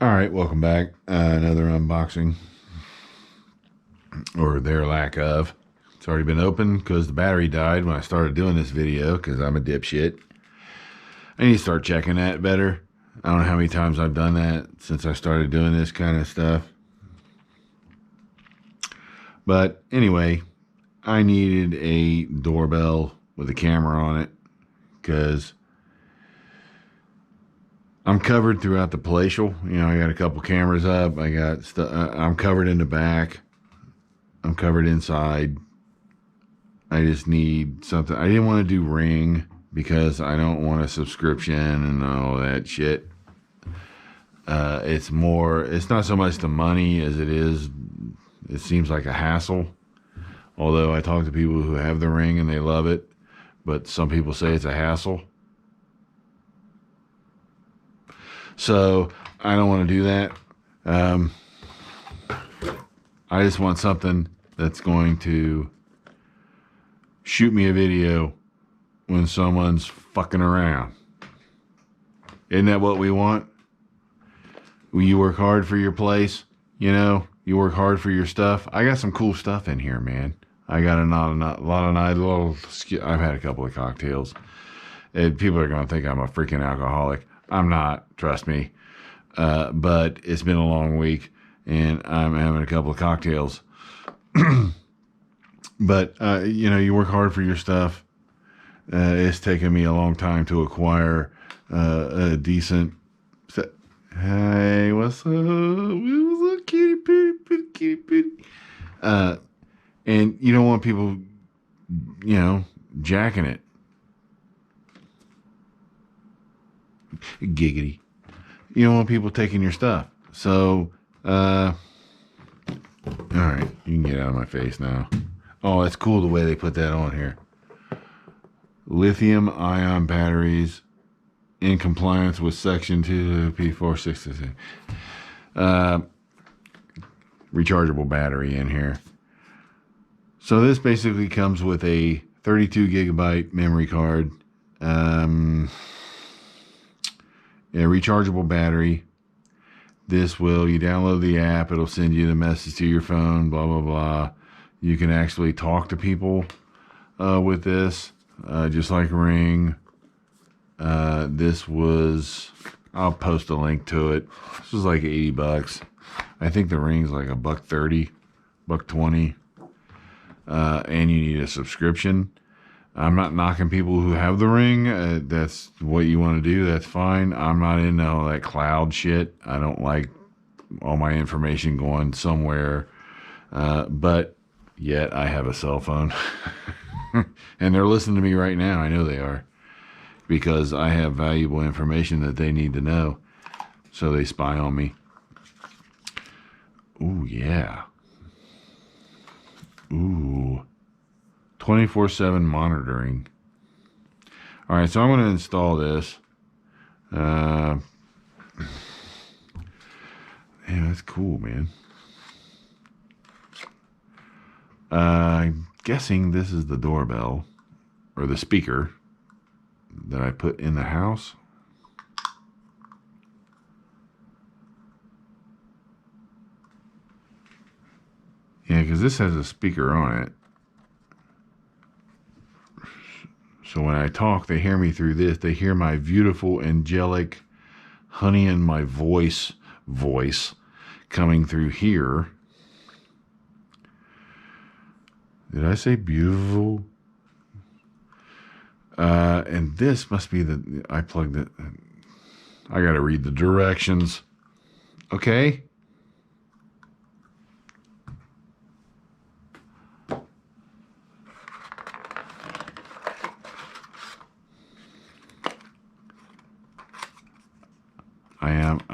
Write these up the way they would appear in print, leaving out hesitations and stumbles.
All right, welcome back. Another unboxing, or their lack of. It's already been opened because the battery died when I started doing this video because I'm a dipshit. I need to start checking that better. I don't know how many times I've done that since I started doing this kind of stuff. But anyway, I needed a doorbell with a camera on it because I'm covered throughout the palatial. You know, I got a couple cameras up. I got stuff. I'm covered in the back. I'm covered inside. I just need something. I didn't want to do Ring because I don't want a subscription and all that shit. It's not so much the money as it seems like a hassle. Although I talk to people who have the Ring and they love it, but some people say it's a hassle. So I don't want to do that. I just want something that's going to shoot me a video when someone's fucking around. Isn't that what we want? When you work hard for your place, you know, you work hard for your stuff. I got some cool stuff in here, man. I got a lot of nice I've had a couple of cocktails. People are going to think I'm a freaking alcoholic. I'm not, trust me. But it's been a long week and I'm having a couple of cocktails. But, you know, you work hard for your stuff. It's taken me a long time to acquire a decent... Hey, what's up? What's up, kitty pitty, kitty pitty? And you don't want people, you know, jacking it. Giggity. You don't want people taking your stuff. So, all right, you can get out of my face now. Oh, it's cool the way they put that on here. Lithium ion batteries in compliance with section 2 P466. Rechargeable battery in here. So this basically comes with a 32 gigabyte memory card. A rechargeable battery. You download the app, it'll send you the message to your phone, blah, blah, blah. You can actually talk to people with this, just like Ring. I'll post a link to it. This was like $80. I think the Ring's like $1.30, $1.20. And you need a subscription. I'm not knocking people who have the Ring. That's what you want to do. That's fine. I'm not into all that cloud shit. I don't like all my information going somewhere. But yet I have a cell phone. And they're listening to me right now. I know they are. Because I have valuable information that they need to know. So they spy on me. Ooh, yeah. Ooh. 24/7 monitoring. All right, so I'm going to install this. Yeah, that's cool, man. I'm guessing this is the doorbell or the speaker that I put in the house. Yeah, because this has a speaker on it. So when I talk, they hear me through this. They hear my beautiful, angelic, honey in my voice coming through here. Did I say beautiful? And this must be I plugged it. I got to read the directions. Okay.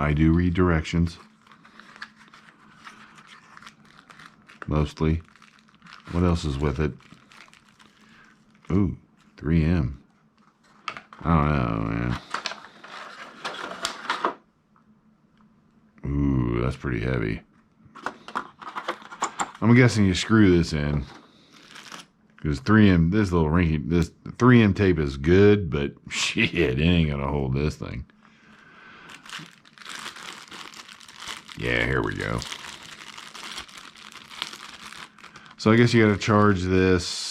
I do read directions. Mostly. What else is with it? Ooh, 3M. I don't know, man. Ooh, that's pretty heavy. I'm guessing you screw this in. Because 3M, this 3M tape is good, but shit, it ain't gonna hold this thing. Yeah, here we go. So I guess you got to charge this.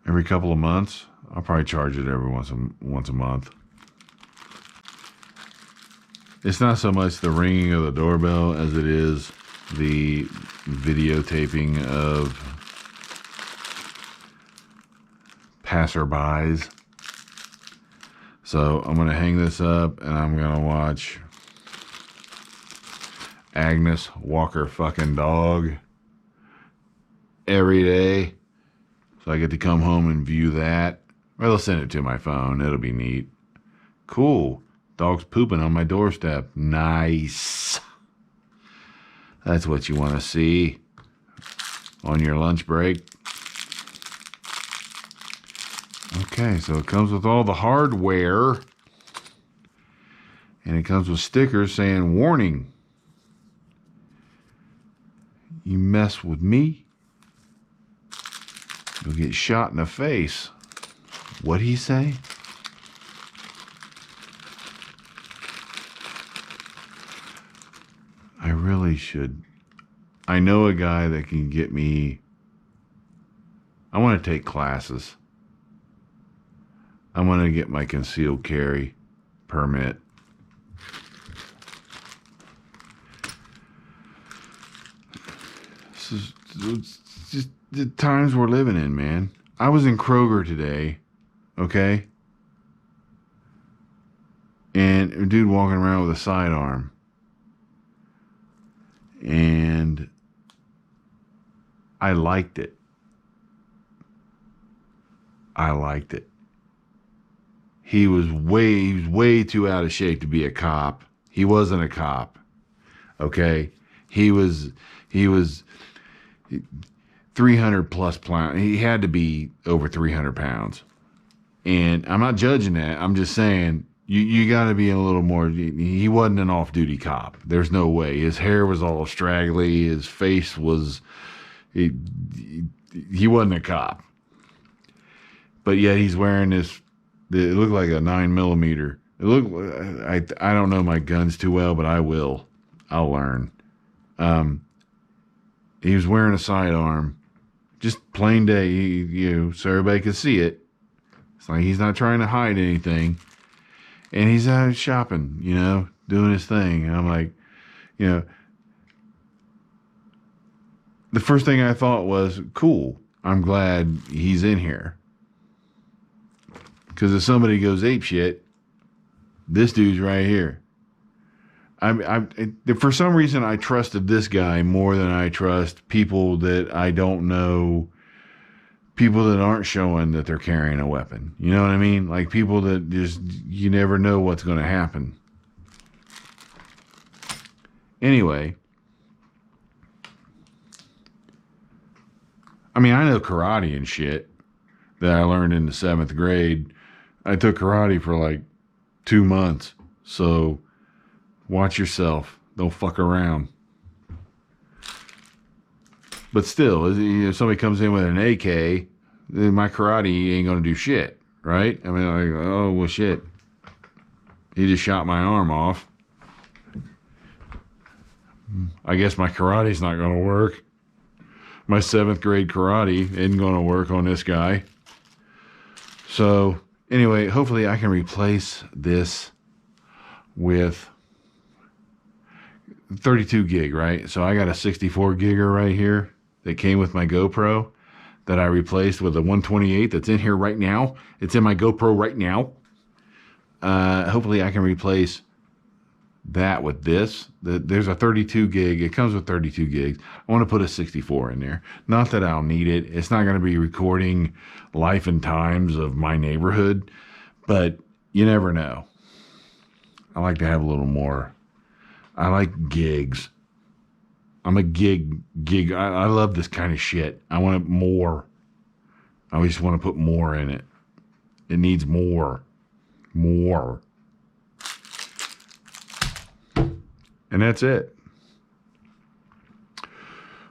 Every couple of months. I'll probably charge it every once a month. It's not so much the ringing of the doorbell as it is the videotaping of passerbys. So I'm going to hang this up and I'm going to watch Agnes walk her fucking dog every day. So I get to come home and view that. Or they'll send it to my phone. It'll be neat. Cool. Dog's pooping on my doorstep. Nice. That's what you want to see on your lunch break. Okay, so it comes with all the hardware. And it comes with stickers saying, warning. You mess with me, you'll get shot in the face. What'd he say? I really should. I know a guy that can get me. I want to take classes. I want to get my concealed carry permit. It's just the times we're living in, man. I was in Kroger today, okay? And a dude walking around with a sidearm. And I liked it. I liked it. He was way too out of shape to be a cop. He wasn't a cop. Okay? He was 300 plus pounds. He had to be over 300 pounds. And I'm not judging that. I'm just saying you got to be a little more. He wasn't an off-duty cop. There's no way. His hair was all straggly. His face was. He wasn't a cop. But yet he's wearing this. It looked like a 9mm. It looked. I don't know my guns too well, but I will. I'll learn. He was wearing a sidearm, just plain day, so everybody could see it. It's like he's not trying to hide anything. And he's out shopping, doing his thing. And I'm like, the first thing I thought was, cool, I'm glad he's in here. Because if somebody goes apeshit, this dude's right here. For some reason, I trusted this guy more than I trust people that I don't know, people that aren't showing that they're carrying a weapon. You know what I mean? Like people that just, you never know what's going to happen. Anyway, I mean, I know karate and shit that I learned in the 7th grade. I took karate for like 2 months. So watch yourself. Don't fuck around. But still, if somebody comes in with an AK, then my karate ain't going to do shit, right? I mean, like, oh, well, shit. He just shot my arm off. I guess my karate's not going to work. My 7th grade karate isn't going to work on this guy. So, anyway, hopefully I can replace this with 32 gig, right? So I got a 64 gigger right here that came with my GoPro that I replaced with a 128 that's in here right now. It's in my GoPro right now. Hopefully I can replace that with this. There's a 32 gig. It comes with 32 gigs. I want to put a 64 in there. Not that I'll need it. It's not going to be recording life and times of my neighborhood, but you never know. I like to have a little more. I like gigs. I'm a gig. I love this kind of shit. I want it more. I always want to put more in it. It needs more. More. And that's it.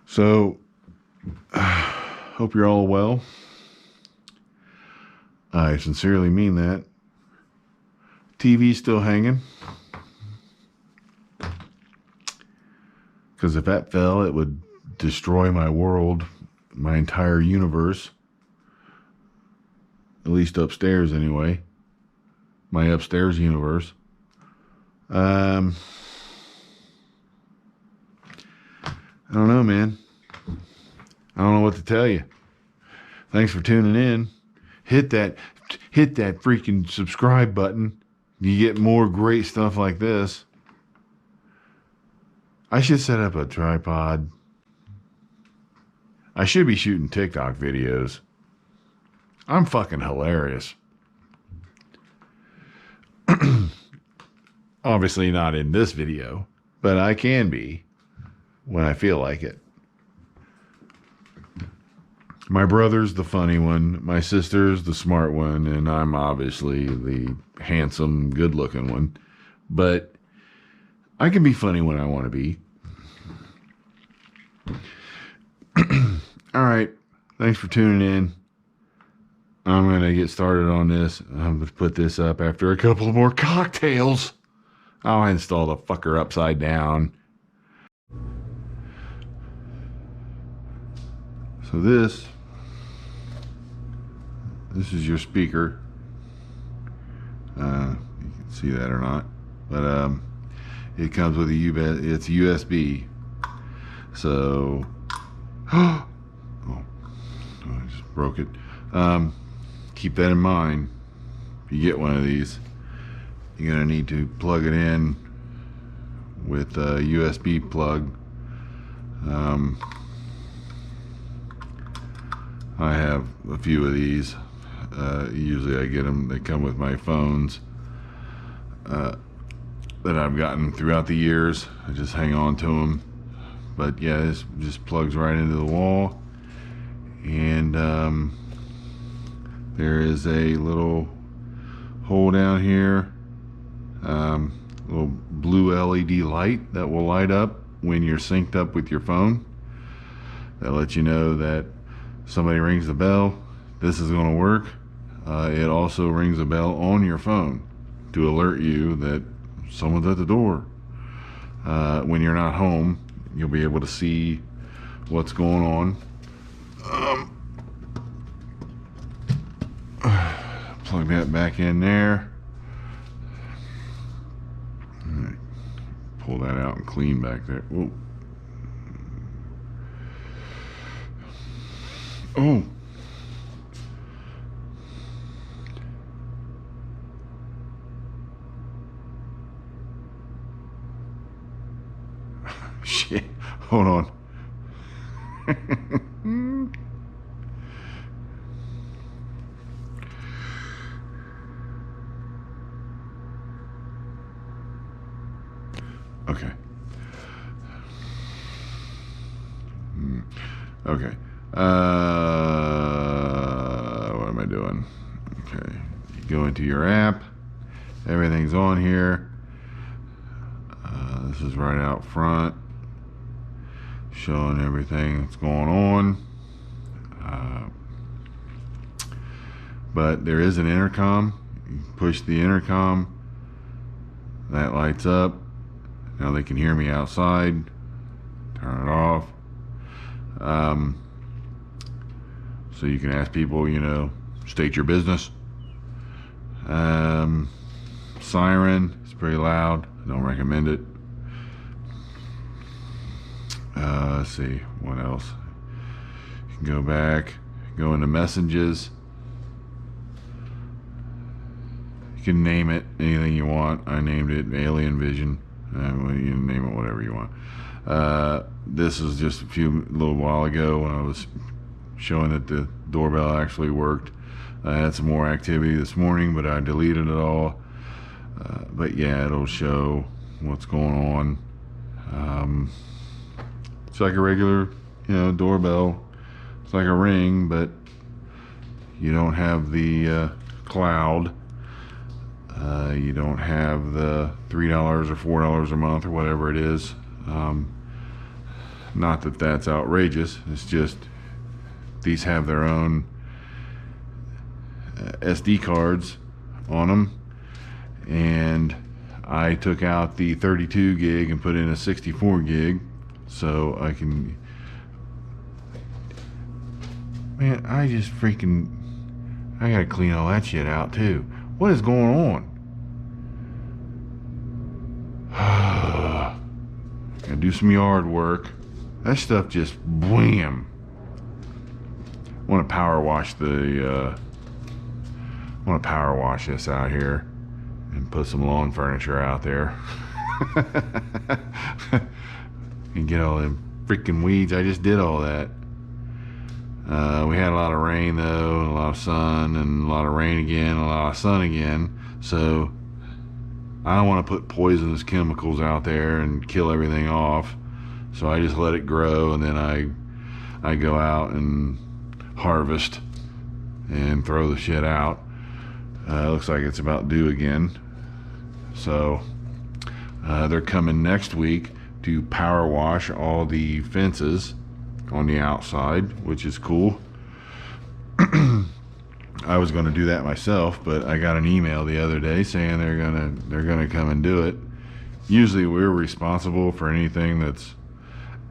So, hope you're all well. I sincerely mean that. TV's still hanging. Because if that fell, it would destroy my world, my entire universe. At least upstairs, anyway. My upstairs universe. I don't know, man. I don't know what to tell you. Thanks for tuning in. Hit that freaking subscribe button. You get more great stuff like this. I should set up a tripod. I should be shooting TikTok videos. I'm fucking hilarious. Obviously not in this video, but I can be when I feel like it. My brother's the funny one, my sister's the smart one, and I'm obviously the handsome, good-looking one. But I can be funny when I want to be. All right. Thanks for tuning in. I'm going to get started on this. I'm going to put this up after a couple more cocktails. I'll install the fucker upside down. So this is your speaker. You can see that or not, but it comes with it's USB. So, oh, I just broke it. Keep that in mind. If you get one of these, you're gonna need to plug it in with a USB plug. I have a few of these. Usually I get them, they come with my phones that I've gotten throughout the years. I just hang on to them. But yeah, this just plugs right into the wall. And there is a little hole down here, little blue LED light that will light up when you're synced up with your phone. That lets you know that somebody rings the bell, this is going to work. It also rings a bell on your phone to alert you that someone's at the door. When you're not home, you'll be able to see what's going on. Plug that back in there. Pull that out and clean back there. Whoa. Oh. Shit. Hold on. Okay. Okay. What am I doing? Okay. You go into your app. Everything's on here. This is right out front, showing everything that's going on. But there is an intercom. You push the intercom. That lights up. Now they can hear me outside. Turn it off. So you can ask people, you know, state your business. Siren, it's pretty loud. I don't recommend it. Let's see, what else? You can go back, go into messages. You can name it anything you want. I named it Alien Vision. You can name it whatever you want. This was just a little while ago when I was showing that the doorbell actually worked. I had some more activity this morning, but I deleted it all. But yeah, it'll show what's going on. It's like a regular, you know, doorbell. It's like a ring, but you don't have the cloud. You don't have the $3 or $4 a month or whatever it is. Not that that's outrageous. It's just these have their own SD cards on them, and I took out the 32 gig and put in a 64 gig so I can. Man, I just freaking, I gotta clean all that shit out too. What is going on? Gotta do some yard work. That stuff just wham. I want to power wash this out here and put some lawn furniture out there and get all them freaking weeds. I just did all that. We had a lot of rain though, and a lot of sun, and a lot of rain again, and a lot of sun again. So I don't want to put poisonous chemicals out there and kill everything off. So I just let it grow, and then I go out and harvest and throw the shit out. Looks like it's about due again. So they're coming next week to power wash all the fences on the outside, which is cool. I was going to do that myself, but I got an email the other day saying they're gonna come and do it. Usually we're responsible for anything that's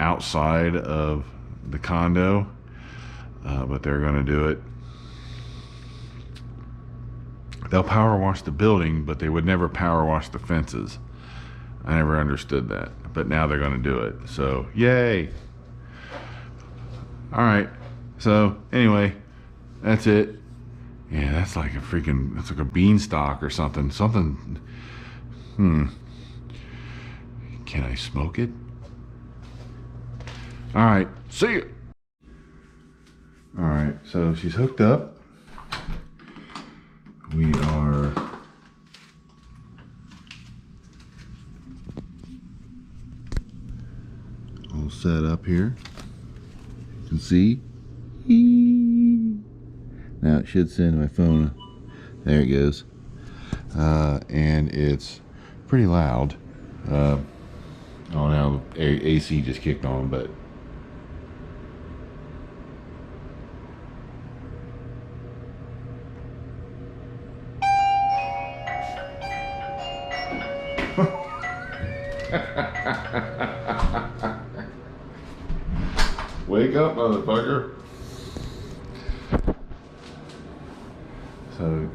outside of the condo, but they're going to do it. They'll power wash the building, but they would never power wash the fences. I never understood that, but now they're going to do it. So yay. All right, so anyway, that's it. Yeah, that's like a beanstalk or something. Can I smoke it? All right, see you. All right, so she's hooked up. We are all set up here. You can see. Now it should send my phone. There it goes. And it's pretty loud. Oh, now AC just kicked on, but wake up, motherfucker. So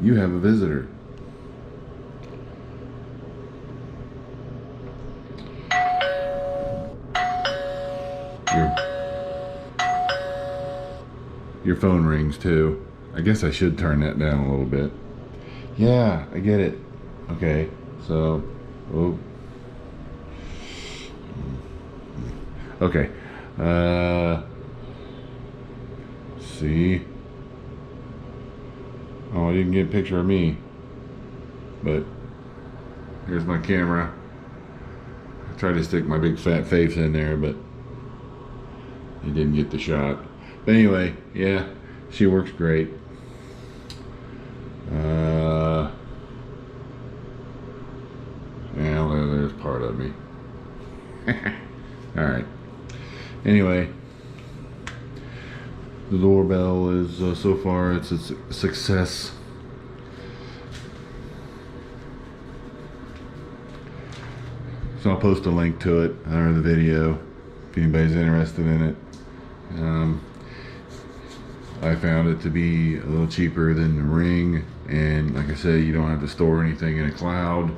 you have a visitor. Your phone rings too. I guess I should turn that down a little bit. Yeah, I get it. Okay, so, oh. Okay, see. Oh, I didn't get a picture of me, but here's my camera. I tried to stick my big fat face in there, but it didn't get the shot. But anyway, yeah, she works great. Yeah, well, there's part of me. All right. Anyway, the doorbell is so far it's a success. So I'll post a link to it under the video if anybody's interested in it. I found it to be a little cheaper than the Ring, and like I said, you don't have to store anything in a cloud.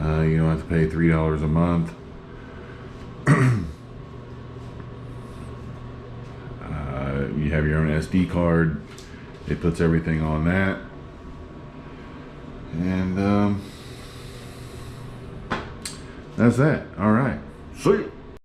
You don't have to pay $3 a month. You have your own SD card. It puts everything on that, and that's that. All right, see you.